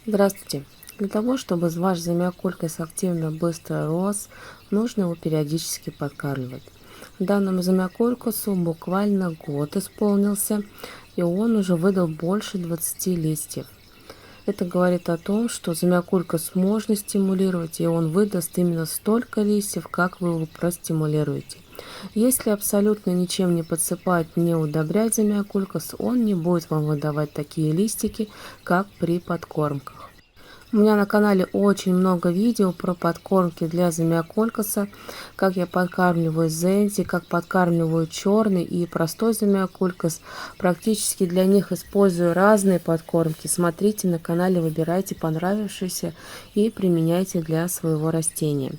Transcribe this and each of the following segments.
Здравствуйте! Для того, чтобы ваш замиокулькас активно быстро рос, нужно его периодически подкармливать. Данному замиокулькасу буквально год исполнился, и он уже выдал больше 20 листьев. Это говорит о том, что замиокулькас можно стимулировать, и он выдаст именно столько листьев, как вы его простимулируете. Если абсолютно ничем не подсыпать, не удобрять замиокулькас, он не будет вам выдавать такие листики, как при подкормках. У меня на канале очень много видео про подкормки для замиокулькаса, как я подкармливаю зенти, как подкармливаю черный и простой замиокулькас. Практически для них использую разные подкормки. Смотрите на канале, выбирайте понравившиеся и применяйте для своего растения.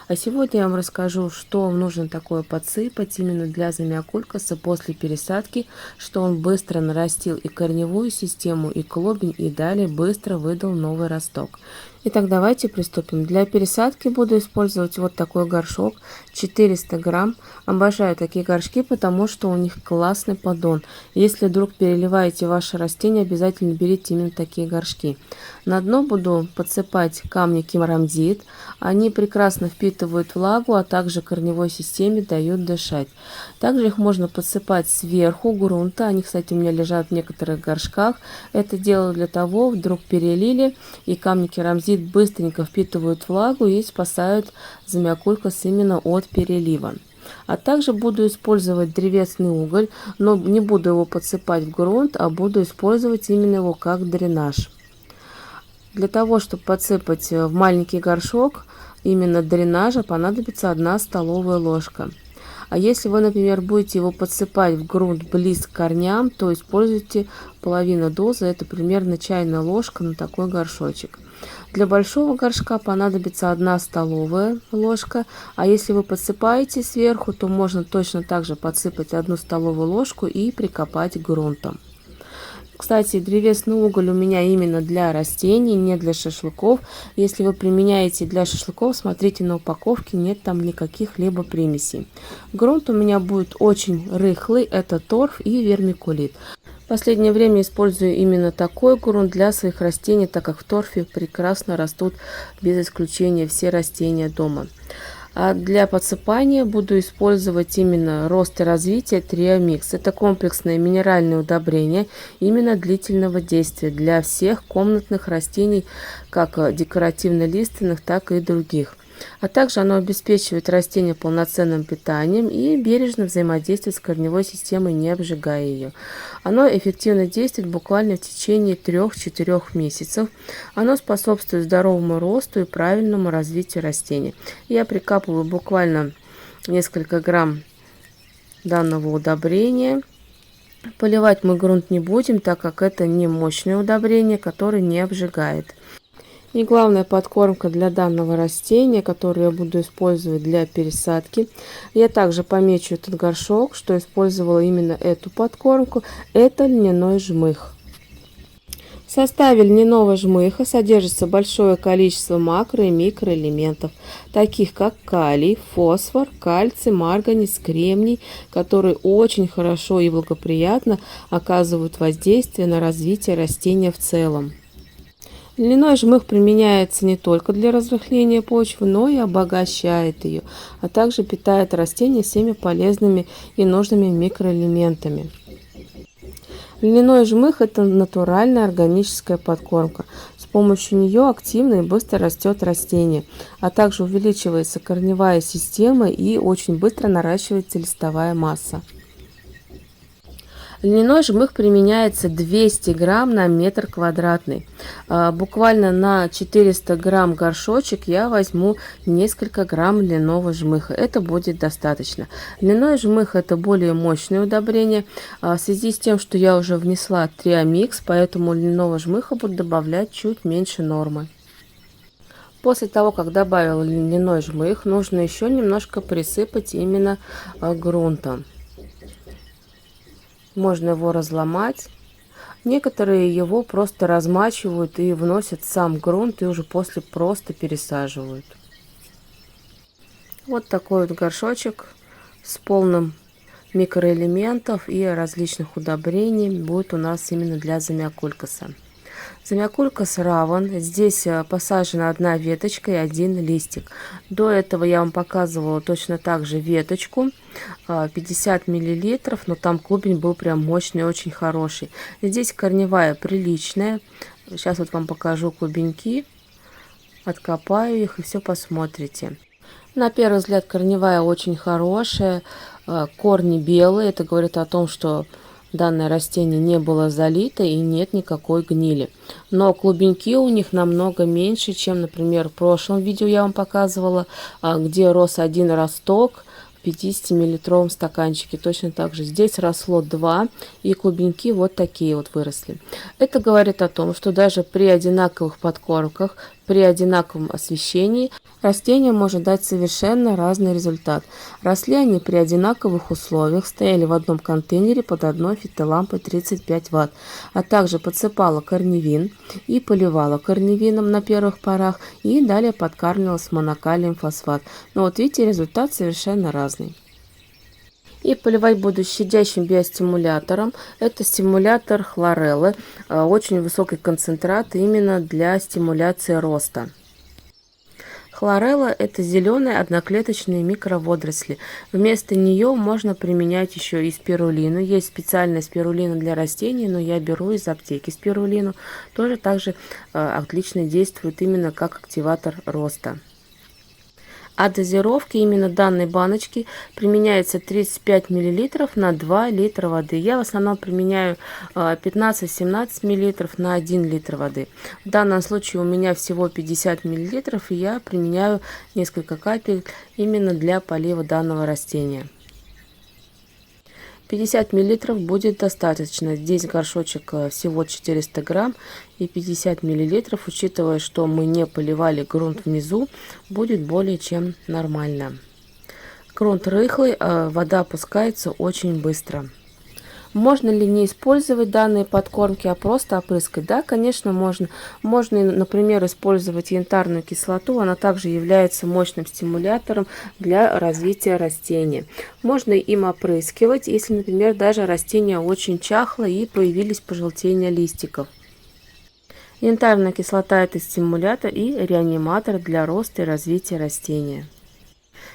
А сегодня я вам расскажу, что нужно такое подсыпать именно для замиокулькаса после пересадки, что он быстро нарастил и корневую систему, и клубень, и далее быстро выдал новый росток. Итак, давайте приступим. Для пересадки буду использовать вот такой горшок, 400 грамм. Обожаю такие горшки, потому что у них классный поддон. Если вдруг переливаете ваше растение, обязательно берите именно такие горшки. На дно буду подсыпать камни керамзит. Они прекрасно впитывают влагу, а также корневой системе дают дышать. Также их можно подсыпать сверху грунта. Они, кстати, у меня лежат в некоторых горшках. Это делаю для того, вдруг перелили, и камни керамзит быстренько впитывают влагу и спасают замиокулькас именно от перелива. А также буду использовать древесный уголь, но не буду его подсыпать в грунт, а буду использовать именно его как дренаж. Для того, чтобы подсыпать в маленький горшок именно дренажа, понадобится 1 столовая ложка. А если вы, например, будете его подсыпать в грунт близко к корням, то используйте половину дозы, это примерно чайная ложка на такой горшочек. Для большого горшка понадобится 1 столовая ложка, а если вы подсыпаете сверху, то можно точно так же подсыпать 1 столовую ложку и прикопать грунтом. Кстати, древесный уголь у меня именно для растений, не для шашлыков. Если вы применяете для шашлыков, смотрите на упаковке, нет там никаких либо примесей. Грунт у меня будет очень рыхлый, это торф и вермикулит. В последнее время использую именно такой грунт для своих растений, так как в торфе прекрасно растут без исключения все растения дома. А для подсыпания буду использовать именно рост и развитие Триомикс. Это комплексное минеральное удобрение именно длительного действия для всех комнатных растений, как декоративно-лиственных, так и других. А также оно обеспечивает растение полноценным питанием и бережно взаимодействует с корневой системой, не обжигая ее. Оно эффективно действует буквально в течение 3-4 месяцев. Оно способствует здоровому росту и правильному развитию растений. Я прикапываю буквально несколько грамм данного удобрения. Поливать мы грунт не будем, так как это не мощное удобрение, которое не обжигает. И главная подкормка для данного растения, которую я буду использовать для пересадки. Я также помечу этот горшок, что использовала именно эту подкормку. Это льняной жмых. В составе льняного жмыха содержится большое количество макро- и микроэлементов, таких как калий, фосфор, кальций, марганец, кремний, которые очень хорошо и благоприятно оказывают воздействие на развитие растения в целом. Льняной жмых применяется не только для разрыхления почвы, но и обогащает ее, а также питает растения всеми полезными и нужными микроэлементами. Льняной жмых – это натуральная органическая подкормка. С помощью нее активно и быстро растет растение, а также увеличивается корневая система и очень быстро наращивается листовая масса. Льняной жмых применяется 200 грамм на метр квадратный. Буквально на 400 грамм горшочек я возьму несколько грамм льняного жмыха. Это будет достаточно. Льняной жмых – это более мощное удобрение. В связи с тем, что я уже внесла Триомикс, поэтому льняного жмыха буду добавлять чуть меньше нормы. После того, как добавил льняной жмых, нужно еще немножко присыпать именно грунтом. Можно его разломать. Некоторые его просто размачивают и вносят в сам грунт и уже после просто пересаживают. Вот такой вот горшочек с полным микроэлементов и различных удобрений будет у нас именно для замиокулькаса. Замиокулькас равен. Здесь посажена одна веточка и один листик. До этого я вам показывала точно так же веточку, 50 миллилитров, но там клубень был прям мощный, очень хороший. Здесь корневая приличная. Сейчас вот вам покажу клубеньки, откопаю их и все посмотрите. На первый взгляд корневая очень хорошая, корни белые, это говорит о том, что данное растение не было залито и нет никакой гнили. Но клубеньки у них намного меньше, чем, например, в прошлом видео я вам показывала, где рос один росток в 50-миллилитровом стаканчике. Точно так же здесь росло 2, и клубеньки вот такие вот выросли. Это говорит о том, что даже при одинаковых подкормках, при одинаковом освещении растение может дать совершенно разный результат. Росли они при одинаковых условиях, стояли в одном контейнере под одной фитолампой 35 Вт, а также подсыпала корневин и поливала корневином на первых порах, и далее подкармливала с монокалием фосфат. Но вот видите, результат совершенно разный. И поливать буду щадящим биостимулятором. Это стимулятор хлореллы, очень высокий концентрат именно для стимуляции роста. Хлорелла – это зеленые одноклеточные микроводоросли. Вместо нее можно применять еще и спирулину. Есть специальная спирулина для растений, но я беру из аптеки спирулину. Тоже также отлично действует именно как активатор роста. А дозировки именно данной баночки применяется 35 мл на 2 литра воды. Я в основном применяю 15-17 мл на 1 литр воды. В данном случае у меня всего 50 мл, и я применяю несколько капель именно для полива данного растения. 50 мл будет достаточно. Здесь горшочек всего 400 грамм, и 50 мл, учитывая, что мы не поливали грунт внизу, будет более чем нормально. Грунт рыхлый, вода опускается очень быстро. Можно ли не использовать данные подкормки, а просто опрыскать? Да, конечно, можно. Можно, например, использовать янтарную кислоту. Она также является мощным стимулятором для развития растения. Можно им опрыскивать, если, например, даже растение очень чахло и появились пожелтения листиков. Янтарная кислота – это стимулятор и реаниматор для роста и развития растения.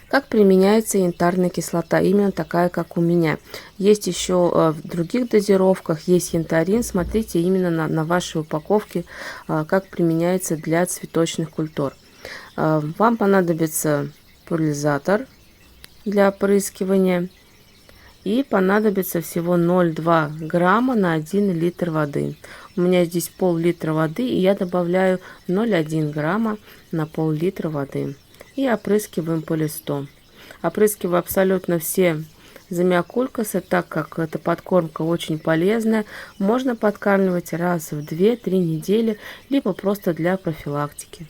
Как применяется янтарная кислота? Именно такая, как у меня. Есть еще в других дозировках, есть янтарин. Смотрите именно на вашей упаковке, как применяется для цветочных культур. Вам понадобится пульверизатор для опрыскивания. И понадобится всего 0,2 грамма на 1 литр воды. У меня здесь пол-литра воды, и я добавляю 0,1 грамма на пол-литра воды. И опрыскиваем по листу. Опрыскиваю абсолютно все замиокулькасы, так как эта подкормка очень полезная. Можно подкармливать раз в 2-3 недели, либо просто для профилактики.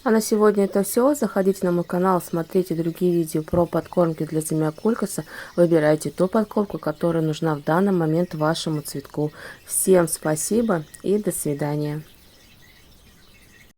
А на сегодня это все. Заходите на мой канал, смотрите другие видео про подкормки для замиокулькаса. Выбирайте ту подкормку, которая нужна в данный момент вашему цветку. Всем спасибо и до свидания.